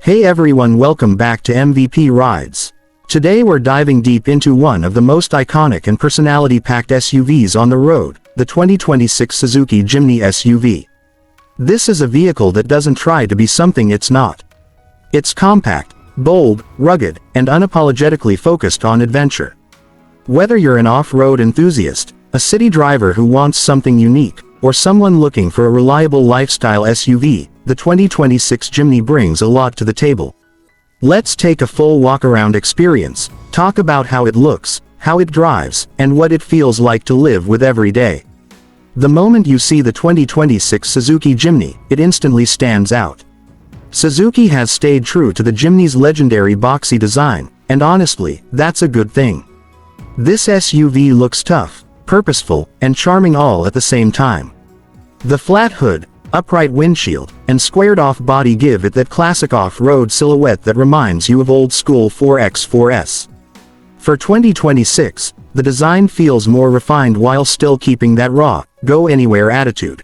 Hey everyone, welcome back to MVP Rides. Today we're diving deep into one of the most iconic and personality-packed SUVs on the road, the 2026 Suzuki Jimny SUV. This is a vehicle that doesn't try to be something it's not. It's compact, bold, rugged, and unapologetically focused on adventure. Whether you're an off-road enthusiast, a city driver who wants something unique, or someone looking for a reliable lifestyle SUV, the 2026 Jimny brings a lot to the table. Let's take a full walk-around experience, talk about how it looks, how it drives, and what it feels like to live with every day. The moment you see the 2026 Suzuki Jimny, it instantly stands out. Suzuki has stayed true to the Jimny's legendary boxy design, and honestly, that's a good thing. This SUV looks tough, purposeful, and charming all at the same time. The flat hood, upright windshield, and squared-off body give it that classic off-road silhouette that reminds you of old-school 4X4S. For 2026, the design feels more refined while still keeping that raw, go-anywhere attitude.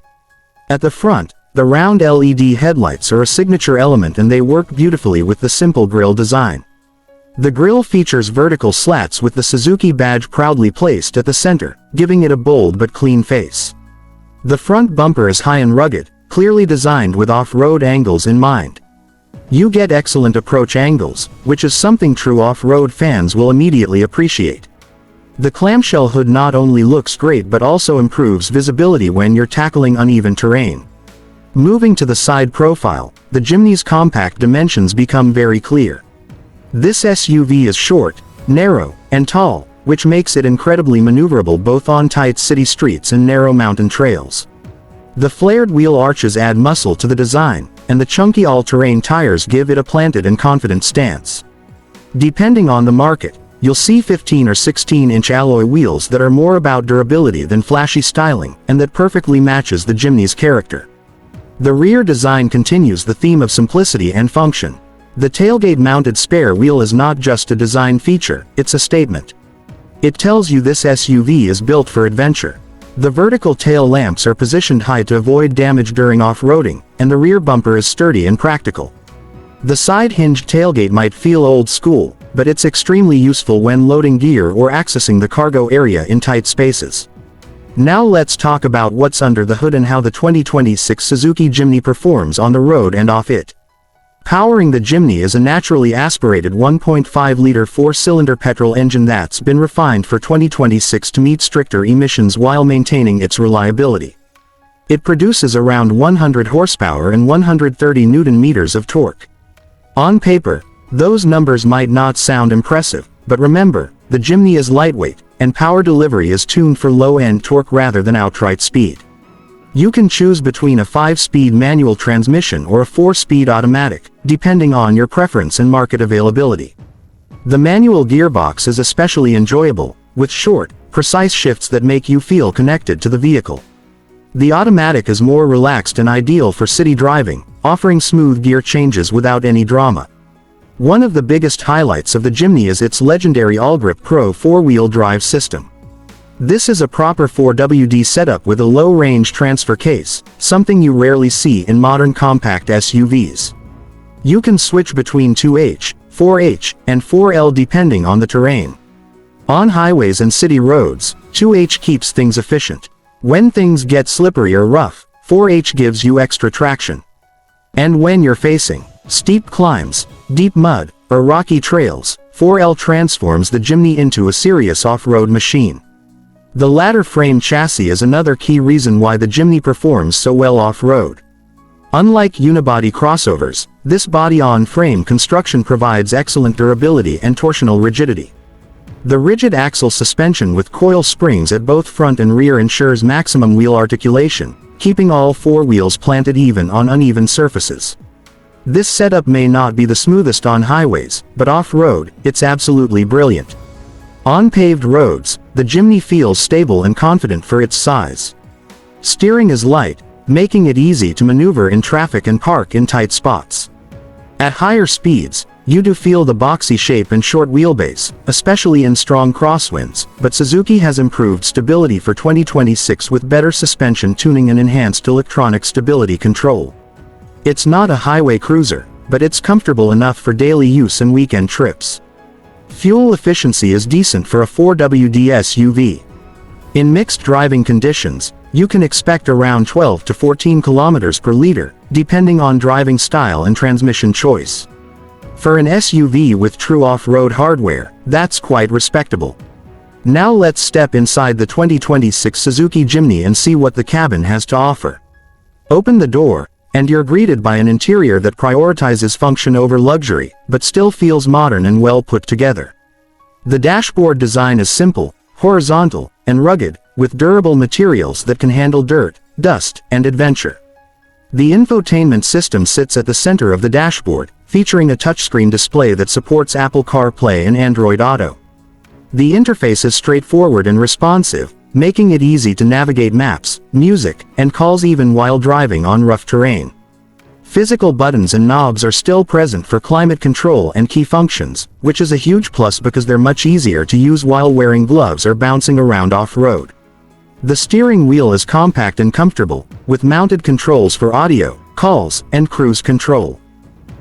At the front, the round LED headlights are a signature element and they work beautifully with the simple grille design. The grille features vertical slats with the Suzuki badge proudly placed at the center, giving it a bold but clean face. The front bumper is high and rugged, clearly designed with off-road angles in mind. You get excellent approach angles, which is something true off-road fans will immediately appreciate. The clamshell hood not only looks great but also improves visibility when you're tackling uneven terrain. Moving to the side profile, the Jimny's compact dimensions become very clear. This SUV is short, narrow, and tall, which makes it incredibly maneuverable both on tight city streets and narrow mountain trails. The flared wheel arches add muscle to the design, and the chunky all-terrain tires give it a planted and confident stance. Depending on the market, you'll see 15 or 16-inch alloy wheels that are more about durability than flashy styling, and that perfectly matches the Jimny's character. The rear design continues the theme of simplicity and function. The tailgate-mounted spare wheel is not just a design feature, it's a statement. It tells you this SUV is built for adventure. The vertical tail lamps are positioned high to avoid damage during off-roading, and the rear bumper is sturdy and practical. The side-hinged tailgate might feel old school, but it's extremely useful when loading gear or accessing the cargo area in tight spaces. Now let's talk about what's under the hood and how the 2026 Suzuki Jimny performs on the road and off it. Powering the Jimny is a naturally aspirated 1.5-liter four-cylinder petrol engine that's been refined for 2026 to meet stricter emissions while maintaining its reliability. It produces around 100 horsepower and 130 Newton-meters of torque. On paper, those numbers might not sound impressive, but remember, the Jimny is lightweight, and power delivery is tuned for low-end torque rather than outright speed. You can choose between a 5-speed manual transmission or a 4-speed automatic, depending on your preference and market availability. The manual gearbox is especially enjoyable, with short, precise shifts that make you feel connected to the vehicle. The automatic is more relaxed and ideal for city driving, offering smooth gear changes without any drama. One of the biggest highlights of the Jimny is its legendary AllGrip Pro 4-wheel drive system. This is a proper 4WD setup with a low-range transfer case, something you rarely see in modern compact SUVs. You can switch between 2H, 4H, and 4L depending on the terrain. On highways and city roads, 2H keeps things efficient. When things get slippery or rough, 4H gives you extra traction. And when you're facing steep climbs, deep mud, or rocky trails, 4L transforms the Jimny into a serious off-road machine. The ladder frame chassis is another key reason why the Jimny performs so well off-road. Unlike unibody crossovers, this body-on-frame construction provides excellent durability and torsional rigidity. The rigid axle suspension with coil springs at both front and rear ensures maximum wheel articulation, keeping all four wheels planted even on uneven surfaces. This setup may not be the smoothest on highways, but off-road, it's absolutely brilliant. On paved roads, the Jimny feels stable and confident for its size. Steering is light, making it easy to maneuver in traffic and park in tight spots. At higher speeds, you do feel the boxy shape and short wheelbase, especially in strong crosswinds, but Suzuki has improved stability for 2026 with better suspension tuning and enhanced electronic stability control. It's not a highway cruiser, but it's comfortable enough for daily use and weekend trips. Fuel efficiency is decent for a 4WD SUV. In mixed driving conditions, you can expect around 12 to 14 kilometers per liter, depending on driving style and transmission choice. For an SUV with true off-road hardware, that's quite respectable. Now let's step inside the 2026 Suzuki Jimny and see what the cabin has to offer. Open the door, and you're greeted by an interior that prioritizes function over luxury, but still feels modern and well put together. The dashboard design is simple, horizontal, and rugged, with durable materials that can handle dirt, dust, and adventure. The infotainment system sits at the center of the dashboard, featuring a touchscreen display that supports Apple CarPlay and Android Auto. The interface is straightforward and responsive, making it easy to navigate maps, music, and calls even while driving on rough terrain. Physical buttons and knobs are still present for climate control and key functions, which is a huge plus because they're much easier to use while wearing gloves or bouncing around off-road. The steering wheel is compact and comfortable, with mounted controls for audio, calls, and cruise control.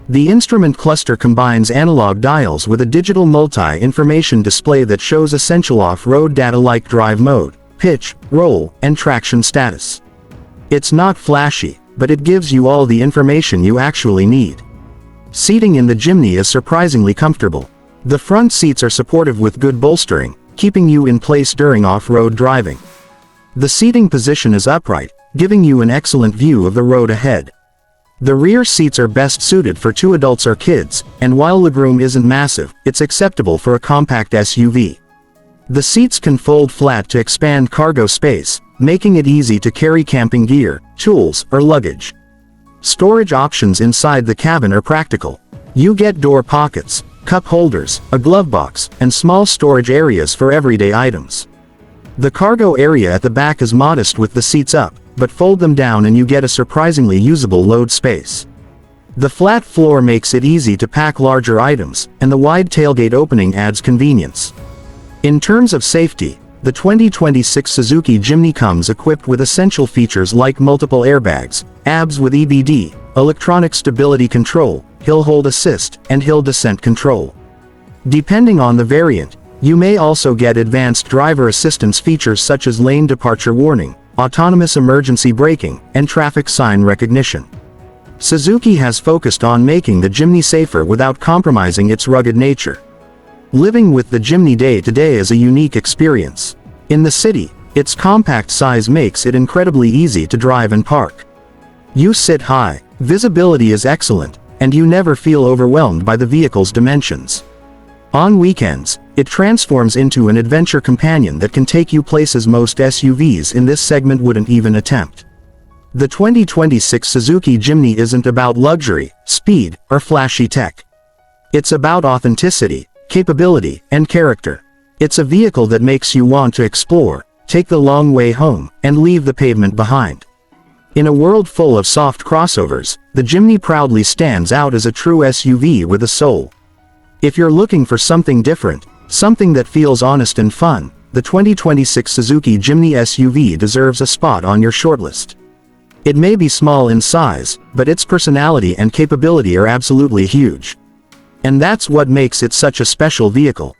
The instrument cluster combines analog dials with a digital multi-information display that shows essential off-road data like drive mode, pitch, roll, and traction status. It's not flashy, but it gives you all the information you actually need. Seating in the Jimny is surprisingly comfortable. The front seats are supportive with good bolstering, keeping you in place during off-road driving. The seating position is upright, giving you an excellent view of the road ahead. The rear seats are best suited for 2 adults or kids, and while legroom isn't massive, it's acceptable for a compact SUV. The seats can fold flat to expand cargo space, making it easy to carry camping gear, tools, or luggage. Storage options inside the cabin are practical. You get door pockets, cup holders, a glove box, and small storage areas for everyday items. The cargo area at the back is modest with the seats up, but fold them down and you get a surprisingly usable load space. The flat floor makes it easy to pack larger items, and the wide tailgate opening adds convenience. In terms of safety, the 2026 Suzuki Jimny comes equipped with essential features like multiple airbags, ABS with EBD, electronic stability control, hill hold assist, and hill descent control. Depending on the variant, you may also get advanced driver assistance features such as lane departure warning, autonomous emergency braking, and traffic sign recognition. Suzuki has focused on making the Jimny safer without compromising its rugged nature. Living with the Jimny day to day is a unique experience. In the city, its compact size makes it incredibly easy to drive and park. You sit high, visibility is excellent, and you never feel overwhelmed by the vehicle's dimensions. On weekends, it transforms into an adventure companion that can take you places most SUVs in this segment wouldn't even attempt. The 2026 Suzuki Jimny isn't about luxury, speed, or flashy tech. It's about authenticity, capability, and character. It's a vehicle that makes you want to explore, take the long way home, and leave the pavement behind. In a world full of soft crossovers, the Jimny proudly stands out as a true SUV with a soul. If you're looking for something different, something that feels honest and fun, the 2026 Suzuki Jimny SUV deserves a spot on your shortlist. It may be small in size, but its personality and capability are absolutely huge. And that's what makes it such a special vehicle.